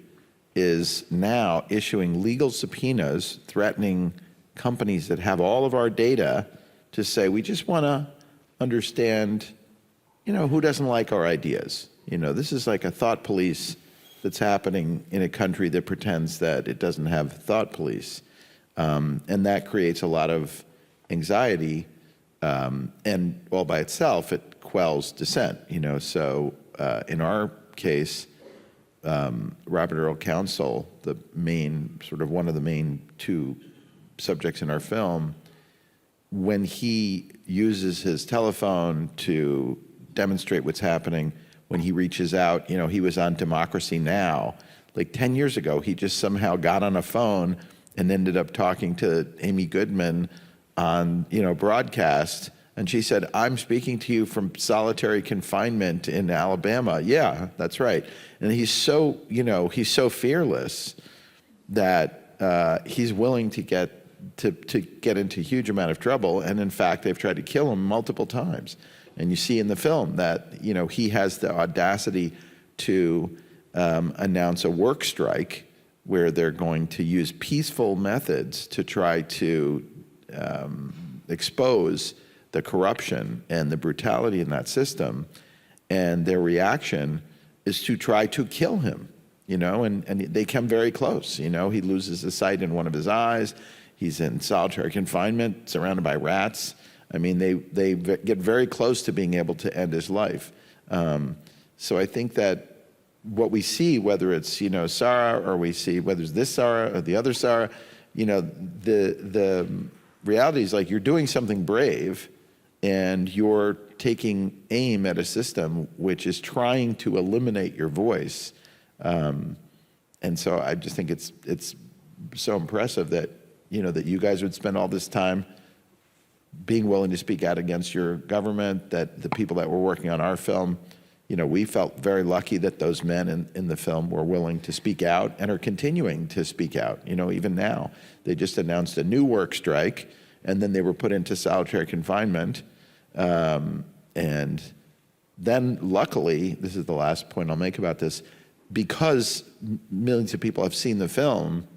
is now issuing legal subpoenas threatening companies that have all of our data to say, we just want to understand, who doesn't like our ideas. This is like a thought police that's happening in a country that pretends that it doesn't have thought police. And that creates a lot of anxiety, and all by itself, it quells dissent. So in our case, Robert Earl Counsel, the main, one of the main two subjects in our film, when he uses his telephone to demonstrate what's happening, when he reaches out, he was on Democracy Now! Like 10 years ago, he just somehow got on a phone and ended up talking to Amy Goodman on, broadcast. And she said, I'm speaking to you from solitary confinement in Alabama. Yeah, that's right. And he's so, he's so fearless that he's willing to get into a huge amount of trouble. And in fact, they've tried to kill him multiple times. And you see in the film that, he has the audacity to announce a work strike where they're going to use peaceful methods to try to expose the corruption and the brutality in that system. and their reaction is to try to kill him, and they come very close. He loses the sight in one of his eyes. He's in solitary confinement, surrounded by rats. I mean, they get very close to being able to end his life. So I think that what we see, whether it's, Sara, or we see whether it's this Sara or the other Sara, the reality is like you're doing something brave and you're taking aim at a system which is trying to eliminate your voice. And so I just think it's so impressive that, that you guys would spend all this time being willing to speak out against your government, that the people that were working on our film, we felt very lucky that those men in the film were willing to speak out and are continuing to speak out. Even now, they just announced a new work strike, and then they were put into solitary confinement. And then, luckily, this is the last point I'll make about this, because millions of people have seen the film,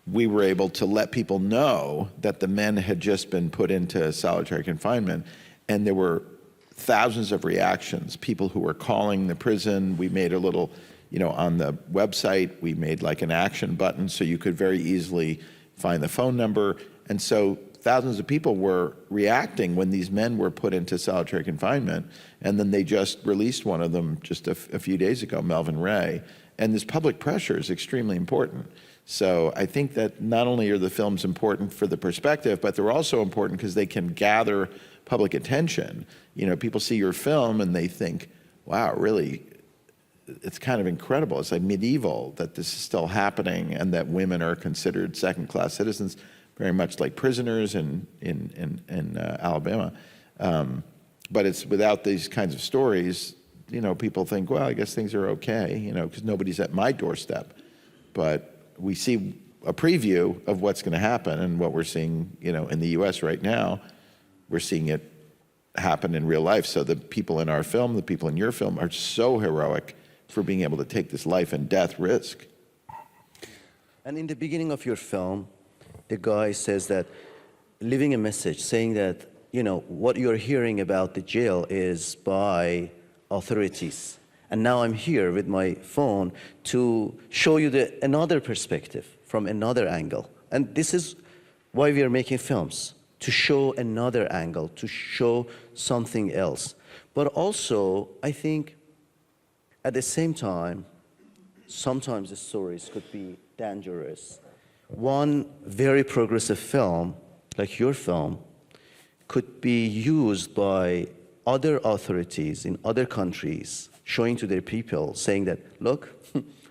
we were able to let people know that the men had just been put into solitary confinement, and there were thousands of reactions, people who were calling the prison. We made a little, on the website, we made like an action button so you could very easily find the phone number. And so thousands of people were reacting when these men were put into solitary confinement. And then they just released one of them just a few days ago, Melvin Ray. And this public pressure is extremely important. So I think that not only are the films important for the perspective, but they're also important because they can gather public attention. People see your film and they think, wow, really, it's kind of incredible. It's like medieval that this is still happening and that women are considered second-class citizens, very much like prisoners in Alabama. But it's without these kinds of stories, people think, well, I guess things are okay, because nobody's at my doorstep. But we see a preview of what's going to happen, and what we're seeing, in the U.S. right now, we're seeing it happen in real life. So the people in our film, the people in your film, are so heroic for being able to take this life and death risk. And in the beginning of your film, the guy says that, leaving a message saying that, what you're hearing about the jail is by authorities. And now I'm here with my phone to show you another perspective from another angle. And this is why we are making films, to show another angle, to show something else. But also, I think, at the same time, sometimes the stories could be dangerous. One very progressive film, like your film, could be used by other authorities in other countries, showing to their people, saying that, look,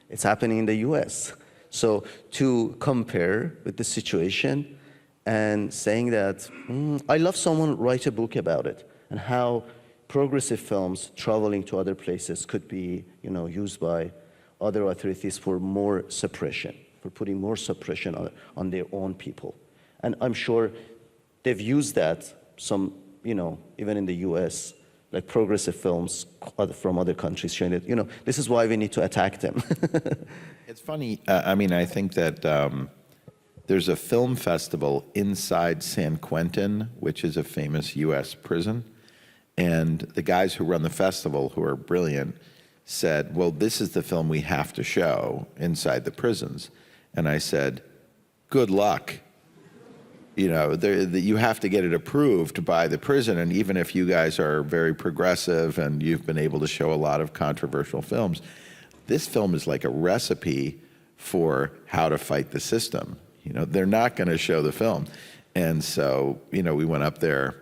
it's happening in the US. So to compare with the situation and saying that, I love someone write a book about it, and how progressive films traveling to other places could be, used by other authorities for more suppression, for putting more suppression on their own people. And I'm sure they've used that even in the US, like progressive films from other countries showing that, this is why we need to attack them. It's funny, I think that there's a film festival inside San Quentin, which is a famous US prison. And the guys who run the festival, who are brilliant, said, well, this is the film we have to show inside the prisons. And I said, good luck. You have to get it approved by the prison, and even if you guys are very progressive and you've been able to show a lot of controversial films, this film is like a recipe for how to fight the system. They're not going to show the film. And so, we went up there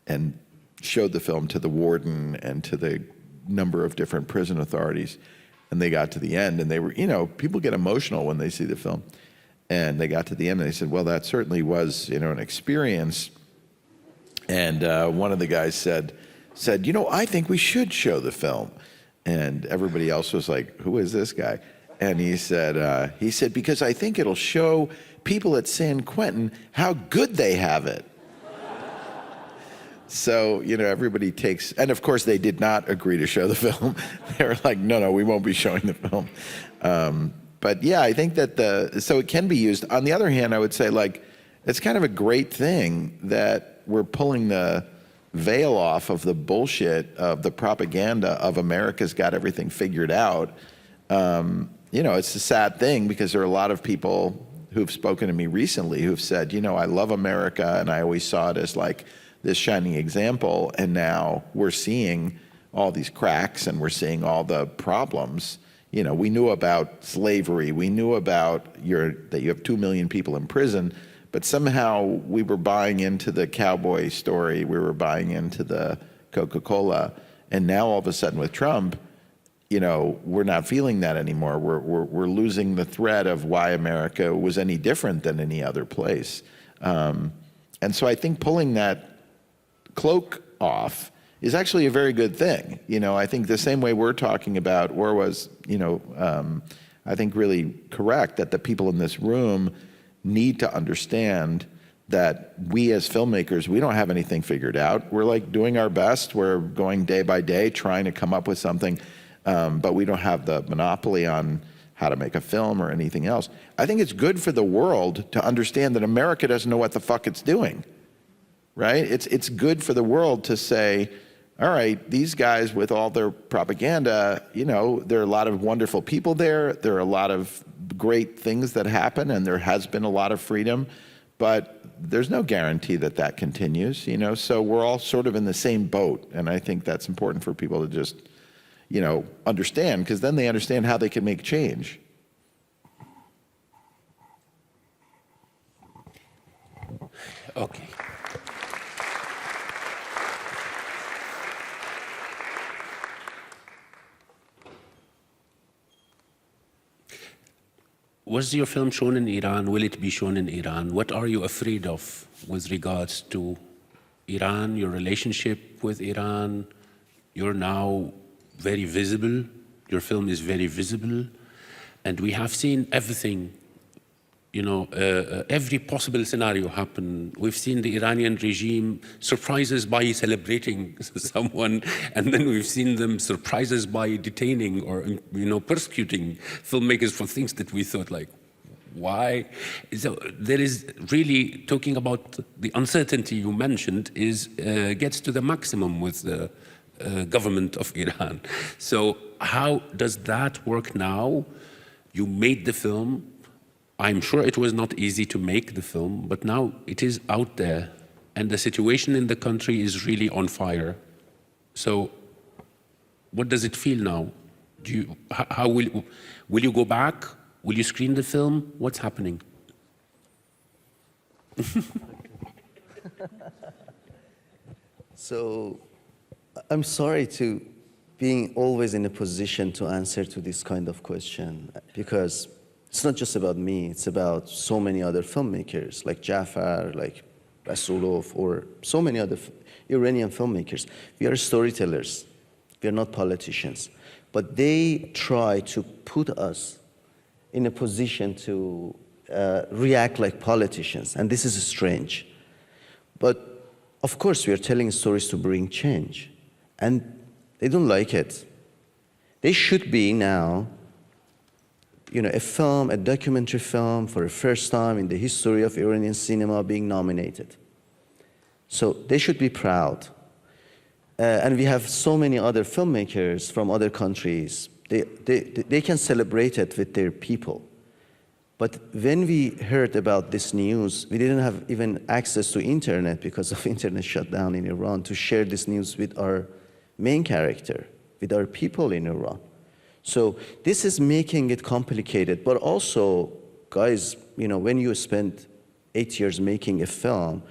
and showed the film to the warden and to the number of different prison authorities, and they got to the end, and they were, people get emotional when they see the film. And they got to the end and they said, well, that certainly was, an experience. And one of the guys said, I think we should show the film. And everybody else was like, who is this guy? And he said, because I think it'll show people at San Quentin how good they have it. So, everybody takes, and of course they did not agree to show the film. They were like, no, we won't be showing the film. But yeah, I think that so it can be used. On the other hand, I would say, it's kind of a great thing that we're pulling the veil off of the bullshit of the propaganda of America's got everything figured out. You know, it's a sad thing because there are a lot of people who've spoken to me recently who've said, you know, I love America and I always saw it as like this shining example, and now we're seeing all these cracks and we're seeing all the problems. You know, we knew about slavery, we knew about that you have 2 million people in prison, but somehow we were buying into the cowboy story, we were buying into the Coca-Cola, and now all of a sudden with Trump, you know, we're not feeling that anymore. We're losing the thread of why America was any different than any other place. And so I think pulling that cloak off is actually a very good thing. You know, I think the same way we're talking about, or was, you know, I think really correct, that the people in this room need to understand that we as filmmakers, we don't have anything figured out. We're like doing our best. We're going day by day, trying to come up with something, but we don't have the monopoly on how to make a film or anything else. I think it's good for the world to understand that America doesn't know what the fuck it's doing, right? It's good for the world to say, all right, these guys with all their propaganda, you know, there are a lot of wonderful people there. There are a lot of great things that happen, and there has been a lot of freedom, but there's no guarantee that that continues, you know? So we're all sort of in the same boat, and I think that's important for people to just, you know, understand, because then they understand how they can make change. Okay. Was your film shown in Iran? Will it be shown in Iran? What are you afraid of with regards to Iran, your relationship with Iran? You're now very visible. Your film is very visible. And we have seen everything, you know, every possible scenario happen. We've seen the Iranian regime surprises by celebrating someone, and then we've seen them surprises by detaining or, you know, persecuting filmmakers for things that we thought like, why? So there is really, talking about the uncertainty you mentioned, is gets to the maximum with the government of Iran. So how does that work now? You made the film. I'm sure it was not easy to make the film, but now it is out there, and the situation in the country is really on fire. So what does it feel now? How will you go back? Will you screen the film? What's happening? So I'm sorry to being always in a position to answer to this kind of question, because it's not just about me, it's about so many other filmmakers like Jafar, like Rasulov, or so many other Iranian filmmakers. We are storytellers, we are not politicians. But they try to put us in a position to react like politicians, and this is strange. But of course we are telling stories to bring change, and they don't like it. They should be now, you know, a film, a documentary film for the first time in the history of Iranian cinema being nominated. So they should be proud. And we have so many other filmmakers from other countries. They can celebrate it with their people. But when we heard about this news, we didn't have even access to internet because of internet shutdown in Iran to share this news with our main character, with our people in Iran. So this is making it complicated, but also, guys, you know, when you spend 8 years making a film,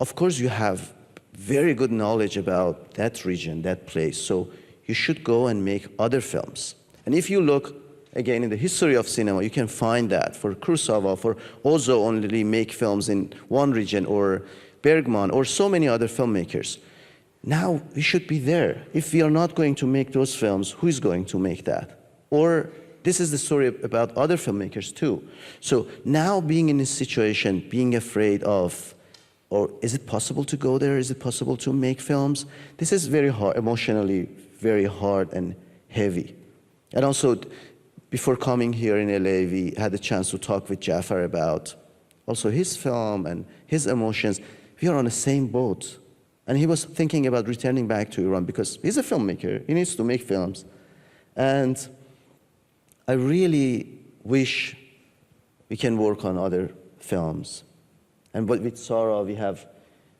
of course you have very good knowledge about that region, that place, so you should go and make other films. And if you look, again, in the history of cinema, you can find that for Kurosawa, for Ozu only make films in one region, or Bergman, or so many other filmmakers. Now we should be there. If we are not going to make those films, who is going to make that? Or this is the story about other filmmakers too. So now being in this situation, being afraid of, or is it possible to go there? Is it possible to make films? This is very hard, emotionally very hard and heavy. And also, before coming here in LA, we had a chance to talk with Jafar about also his film and his emotions. We are on the same boat. And he was thinking about returning back to Iran because he's a filmmaker. He needs to make films. And I really wish we can work on other films. And with Sara, we have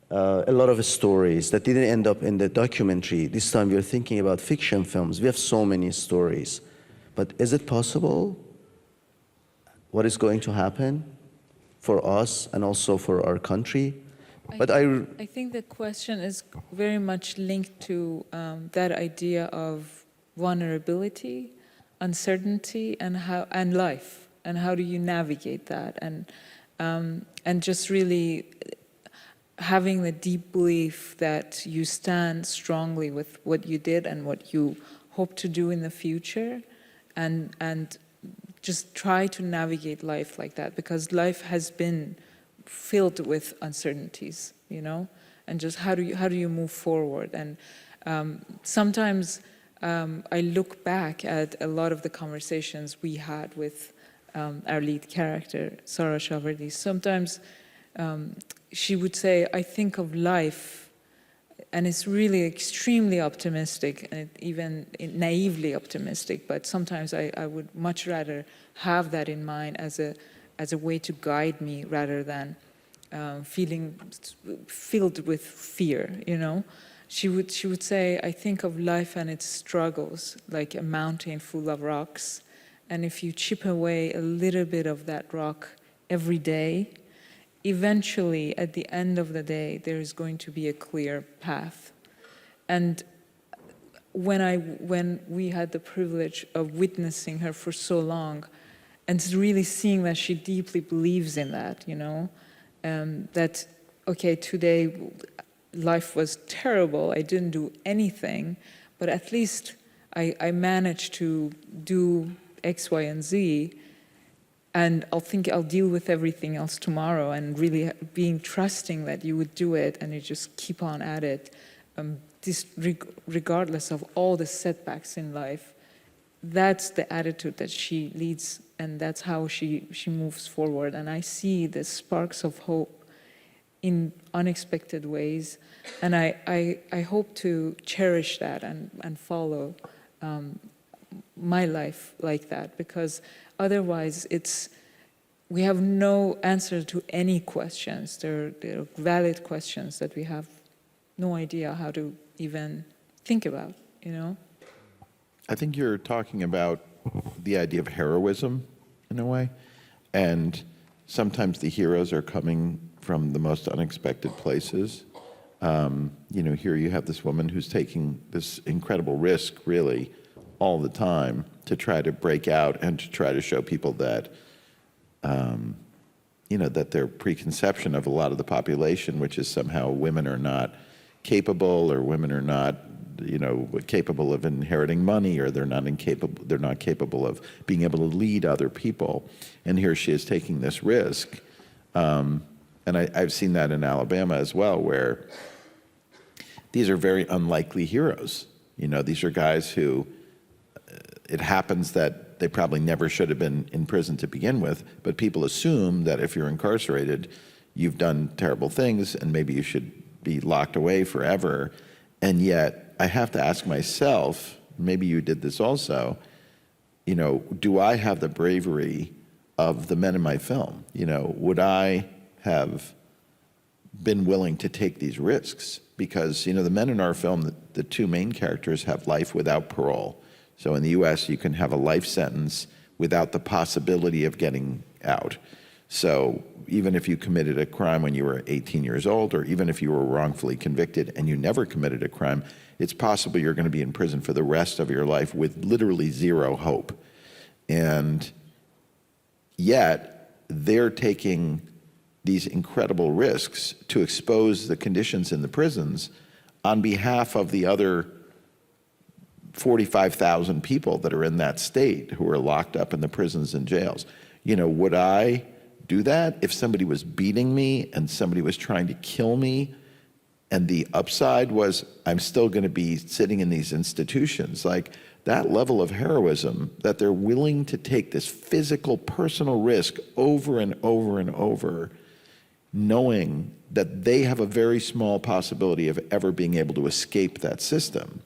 a lot of stories that didn't end up in the documentary. This time we are thinking about fiction films. We have so many stories. But is it possible? What is going to happen for us and also for our country? But I think the question is very much linked to that idea of vulnerability, uncertainty, and life, and how do you navigate that, and just really having the deep belief that you stand strongly with what you did and what you hope to do in the future, and just try to navigate life like that, because life has been filled with uncertainties, you know, and just how do you move forward? And sometimes I look back at a lot of the conversations we had with our lead character, Sara Shahverdi. Sometimes she would say, I think of life, and it's really extremely optimistic and even naively optimistic, but sometimes I would much rather have that in mind as a way to guide me rather than feeling filled with fear, you know. She would say, I think of life and its struggles like a mountain full of rocks, and if you chip away a little bit of that rock every day, eventually at the end of the day there is going to be a clear path. And when we had the privilege of witnessing her for so long and really seeing that she deeply believes in that, you know, that, okay, today life was terrible, I didn't do anything, but at least I managed to do X, Y, and Z, and I'll deal with everything else tomorrow, and really trusting that you would do it, and you just keep on at it, regardless of all the setbacks in life. That's the attitude that she leads, and that's how she moves forward. And I see the sparks of hope in unexpected ways, and I hope to cherish that and follow my life like that, because otherwise we have no answer to any questions. They're valid questions that we have no idea how to even think about, you know? I think you're talking about the idea of heroism in a way, and sometimes the heroes are coming from the most unexpected places. You know, here you have this woman who's taking this incredible risk, really, all the time to try to break out and to try to show people that, you know, that their preconception of a lot of the population, which is somehow women are not capable, or women are not, you know, capable of inheriting money, or they're not capable of being able to lead other people. And here she is taking this risk. And I've seen that in Alabama as well, where these are very unlikely heroes. You know, these are guys who, it happens that they probably never should have been in prison to begin with, but people assume that if you're incarcerated, you've done terrible things and maybe you should be locked away forever. And yet I have to ask myself, maybe you did this also, you know, do I have the bravery of the men in my film? You know, would I have been willing to take these risks? Because, you know, the men in our film, the two main characters have life without parole. So in the US, you can have a life sentence without the possibility of getting out. So even if you committed a crime when you were 18 years old, or even if you were wrongfully convicted and you never committed a crime, it's possible you're going to be in prison for the rest of your life with literally zero hope. And yet they're taking these incredible risks to expose the conditions in the prisons on behalf of the other 45,000 people that are in that state who are locked up in the prisons and jails. You know, would I do that if somebody was beating me and somebody was trying to kill me, and the upside was I'm still going to be sitting in these institutions? Like, that level of heroism, that they're willing to take this physical, personal risk over and over and over, knowing that they have a very small possibility of ever being able to escape that system.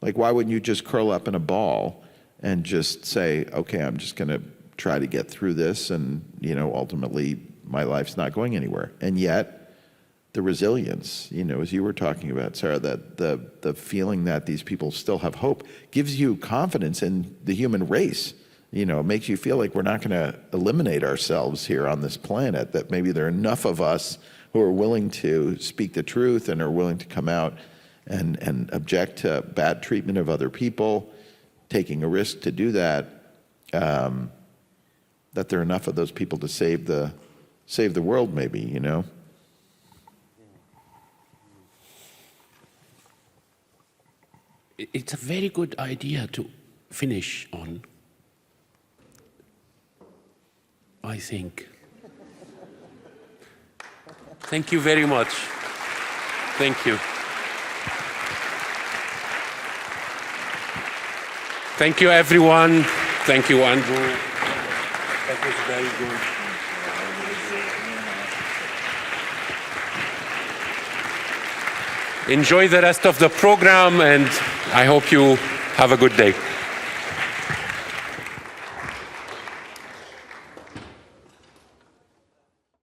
Like, why wouldn't you just curl up in a ball and just say, okay, I'm just going to try to get through this, and, you know, ultimately my life's not going anywhere. And yet, the resilience, you know, as you were talking about, Sarah, that the feeling that these people still have hope gives you confidence in the human race. You know, it makes you feel like we're not going to eliminate ourselves here on this planet, that maybe there are enough of us who are willing to speak the truth and are willing to come out and object to bad treatment of other people, taking a risk to do that, that there are enough of those people to save the world, maybe, you know? It's a very good idea to finish on, I think. Thank you very much. Thank you. Thank you, everyone. Thank you, Andrew. That was very good. Enjoy the rest of the program, and I hope you have a good day.